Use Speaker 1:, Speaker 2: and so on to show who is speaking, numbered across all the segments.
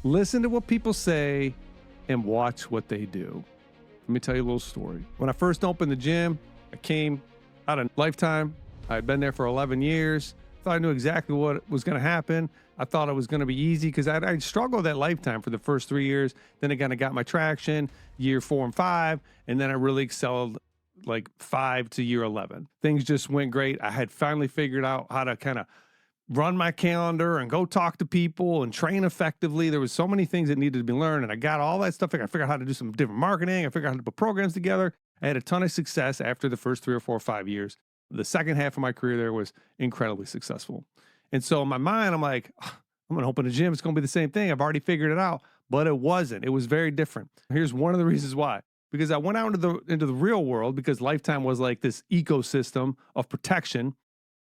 Speaker 1: Listen to what people say and watch what they do. Let me tell you a little story. When I first opened the gym, I came out of Lifetime. I had been there for 11 years. Thought I knew exactly what was going to happen. I thought it was going to be easy because I'd struggled at Lifetime for the first 3 years. Then I kind of got my traction year 4 and 5. And then I really excelled like 5 to year 11. Things just went great. I had finally figured out how to kind of run my calendar and go talk to people and train effectively. There was so many things that needed to be learned, and I got all that stuff. I figured out how to do some different marketing. I figured out how to put programs together. I had a ton of success after the first 3 or 4 or 5 years. The second half of my career there was incredibly successful. And so in my mind, I'm like, I'm going to open a gym. It's going to be the same thing. I've already figured it out, but it wasn't. It was very different. Here's one of the reasons why. Because I went out into the real world because Lifetime was like this ecosystem of protection,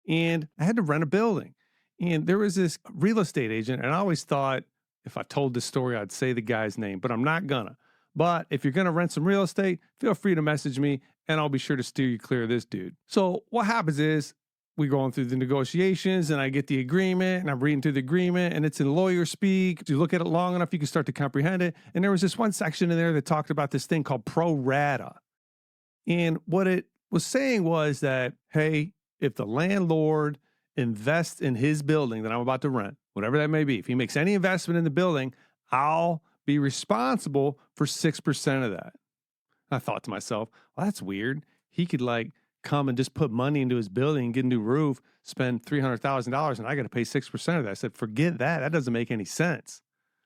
Speaker 1: and I had to rent a building. And there was this real estate agent, and I always thought if I told this story, I'd say the guy's name, but I'm not gonna. But if you're gonna rent some real estate, feel free to message me, and I'll be sure to steer you clear of this dude. So what happens is we're going through the negotiations, and I get the agreement, and I'm reading through the agreement, and it's in lawyer speak. If you look at it long enough, you can start to comprehend it. And there was this one section in there that talked about this thing called pro rata. And what it was saying was that, hey, if the landlord invest in his building that I'm about to rent, whatever that may be. If he makes any investment in the building, I'll be responsible for 6% of that. I thought to myself, well, that's weird. He could like come and just put money into his building and get a new roof, spend $300,000, and I got to pay 6% of that. I said, forget that. That doesn't make any sense.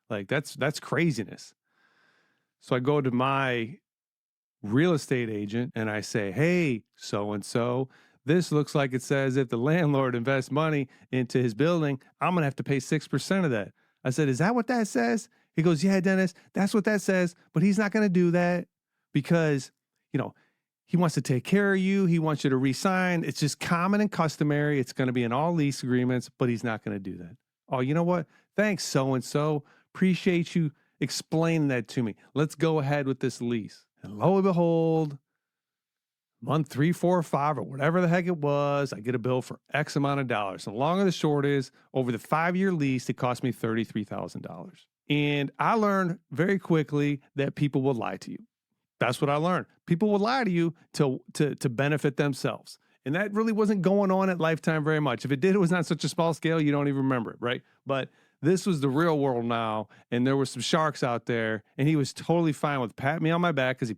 Speaker 1: Like that's craziness. So I go to my real estate agent and I say, hey, so-and-so, this looks like it says if the landlord invests money into his building, I'm going to have to pay 6% of that. I said, is that what that says? He goes, yeah, Dennis, that's what that says. But he's not going to do that because, he wants to take care of you. He wants you to re-sign. It's just common and customary. It's going to be in all lease agreements, but he's not going to do that. Oh, you know what? Thanks, so-and-so. Appreciate you explaining that to me. Let's go ahead with this lease. And lo and behold, month 3, 4, or 5, or whatever the heck it was, I get a bill for X amount of dollars. And the long and the short is, over the 5-year lease, it cost me $33,000. And I learned very quickly that people will lie to you. That's what I learned. People will lie to you to benefit themselves. And that really wasn't going on at Lifetime very much. If it did, it was not such a small scale, you don't even remember it, right? But this was the real world now, and there were some sharks out there, and he was totally fine with patting me on my back because he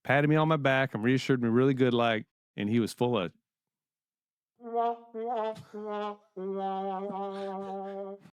Speaker 1: patted me on my back and reassured me really good, and he was full of